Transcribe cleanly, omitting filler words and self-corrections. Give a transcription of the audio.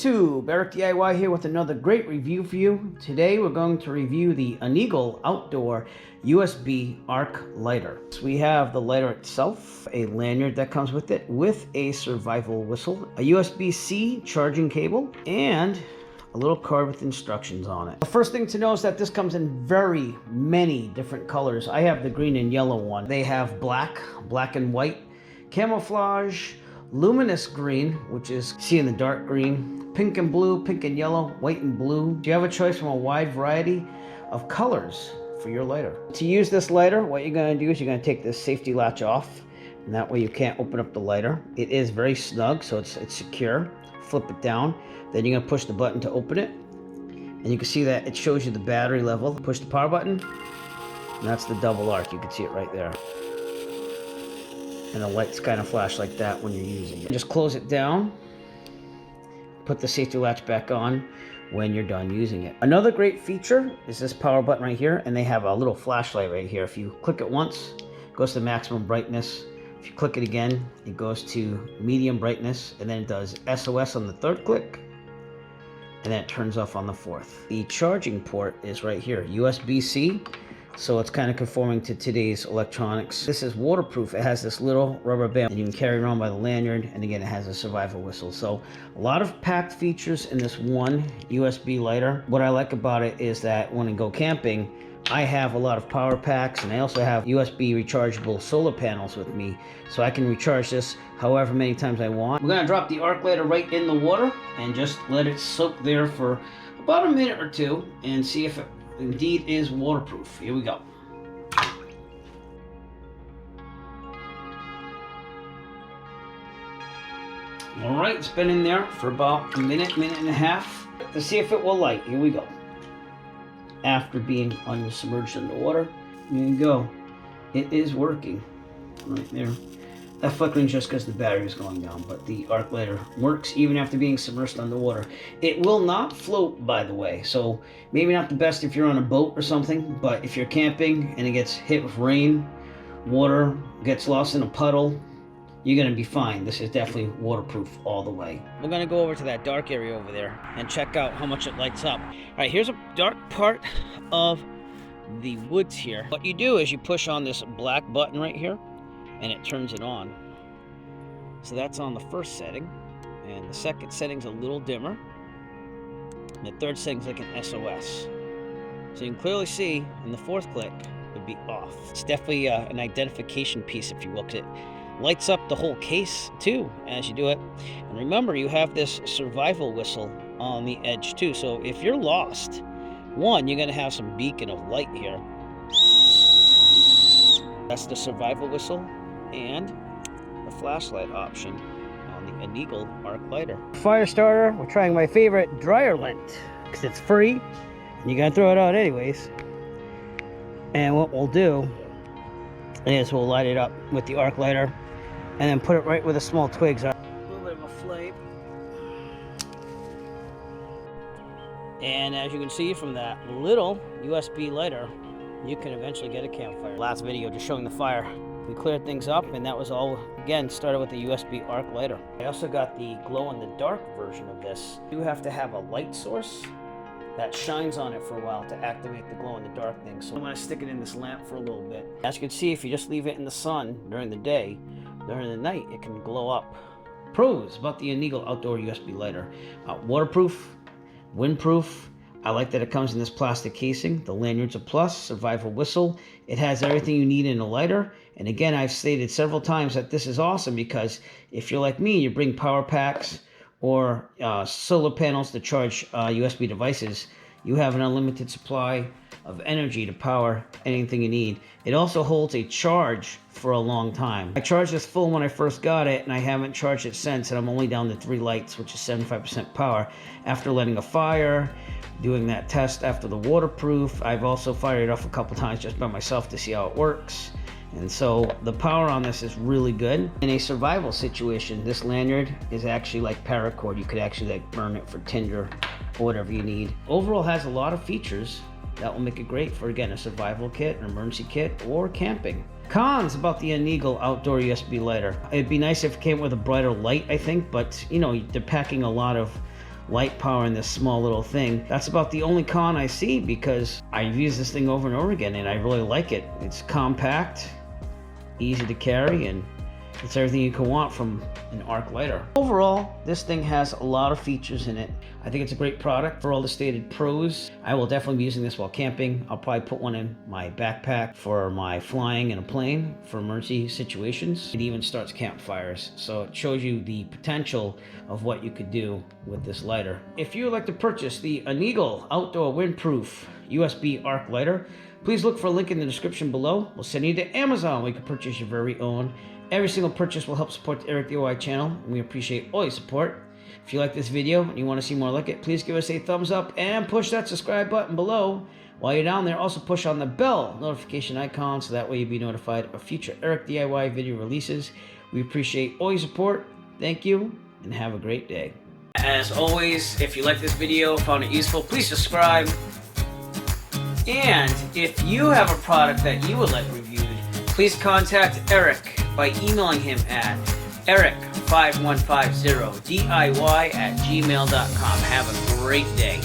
YouTube, Eric DIY here with another great review for you. Today we're going to review the Aneagle Outdoor USB Arc Lighter. So we have the lighter itself, a lanyard that comes with it, with a survival whistle, a USB-C charging cable, and a little card with instructions on it. The first thing to know is that this comes in very many different colors. I have the green and yellow one. They have black, black and white, camouflage, luminous green, which is see in the dark green, pink and blue, pink and yellow, white and blue. You have a choice from a wide variety of colors for your lighter. To use this lighter, what you're going to do is you're going to take this safety latch off, and that way you can't open up the lighter. It is very snug, so it's secure. Flip it down, then you're going to push the button to open it, and you can see that it shows you the battery level. Push the power button, and that's the double arc. You can see it right there. And the lights kind of flash like that when you're using it. Just close it down, put the safety latch back on when you're done using it. Another great feature is this power button right here, and they have a little flashlight right here. If you click it once, it goes to maximum brightness. If you click it again, it goes to medium brightness, and then it does SOS on the third click, and then it turns off on the fourth. The charging port is right here, USB-C. So it's kind of conforming to today's electronics. This is waterproof. It has this little rubber band that you can carry around by the lanyard, and again it has a survival whistle. So a lot of packed features in this one USB lighter. What I like about it is that when I go camping, I have a lot of power packs, and I also have USB rechargeable solar panels with me, so I can recharge this however many times I want. We're going to drop the arc lighter right in the water and just let it soak there for about a minute or two and see if it indeed is waterproof. Here we go. All right, it's been in there for about a minute, minute and a half to see if it will light. Here we go. After being submerged in the water, here you go. It is working right there. That flickering is just because the battery is going down, but the arc lighter works even after being submerged underwater. It will not float, by the way, so maybe not the best if you're on a boat or something, but if you're camping and it gets hit with rain, water, gets lost in a puddle, you're going to be fine. This is definitely waterproof all the way. We're going to go over to that dark area over there and check out how much it lights up. All right, here's a dark part of the woods here. What you do is you push on this black button right here, and it turns it on. So that's on the first setting, and the second setting's a little dimmer, and the third setting's like an SOS. So you can clearly see in the fourth click it would be off. It's definitely an identification piece, if you will. It lights up the whole case too as you do it. And remember, you have this survival whistle on the edge too, so if you're lost, one, you're going to have some beacon of light here. That's the survival whistle and the flashlight option on the Aneagle arc lighter. Fire starter, we're trying my favorite dryer lint because it's free and you gotta throw it out anyways. And what we'll do is we'll light it up with the arc lighter and then put it right where the small twigs are. A little bit of a flame. And as you can see from that little USB lighter, you can eventually get a campfire. Last video just showing the fire. We cleared things up, and that was all, again, started with the USB arc lighter. I also got the glow-in-the-dark version of this. You have to have a light source that shines on it for a while to activate the glow-in-the-dark thing. So I'm going to stick it in this lamp for a little bit. As you can see, if you just leave it in the sun during the day, during the night, it can glow up. Pros about the Aneagle Outdoor USB Lighter. Waterproof, windproof. I like that it comes in this plastic casing. The lanyard's a plus, survival whistle. It has everything you need in a lighter. And again, I've stated several times that this is awesome because if you're like me, you bring power packs or solar panels to charge USB devices, you have an unlimited supply of energy to power anything you need. It also holds a charge for a long time. I charged this full when I first got it, and I haven't charged it since, and I'm only down to 3 lights, which is 75% power. After letting a fire, doing that test after the waterproof, I've also fired it off a couple times just by myself to see how it works. And so the power on this is really good. In a survival situation, this lanyard is actually like paracord. You could actually like burn it for tinder or whatever you need. Overall has a lot of features that will make it great for, again, a survival kit, an emergency kit, or camping. Cons about the Aneagle Outdoor USB Lighter. It'd be nice if it came with a brighter light, I think, but you know, they're packing a lot of light power in this small little thing. That's about the only con I see, because I've used this thing over and over again and I really like it. It's compact, easy to carry, and it's everything you can want from an arc lighter. Overall, this thing has a lot of features in it. I think it's a great product for all the stated pros. I will definitely be using this while camping. I'll probably put one in my backpack for my flying in a plane for emergency situations. It even starts campfires, so it shows you the potential of what you could do with this lighter. If you would like to purchase the Aneagle Outdoor Windproof USB arc lighter, please look for a link in the description below. We'll send you to Amazon where you can purchase your very own. Every single purchase will help support the Eric DIY channel, and we appreciate all your support. If you like this video and you want to see more like it, please give us a thumbs up and push that subscribe button below. While you're down there, also push on the bell notification icon so that way you'll be notified of future Eric DIY video releases. We appreciate all your support. Thank you, and have a great day. As always, if you like this video, found it useful, please subscribe. And if you have a product that you would like reviewed, please contact Eric by emailing him at eric5150diy@gmail.com. Have a great day.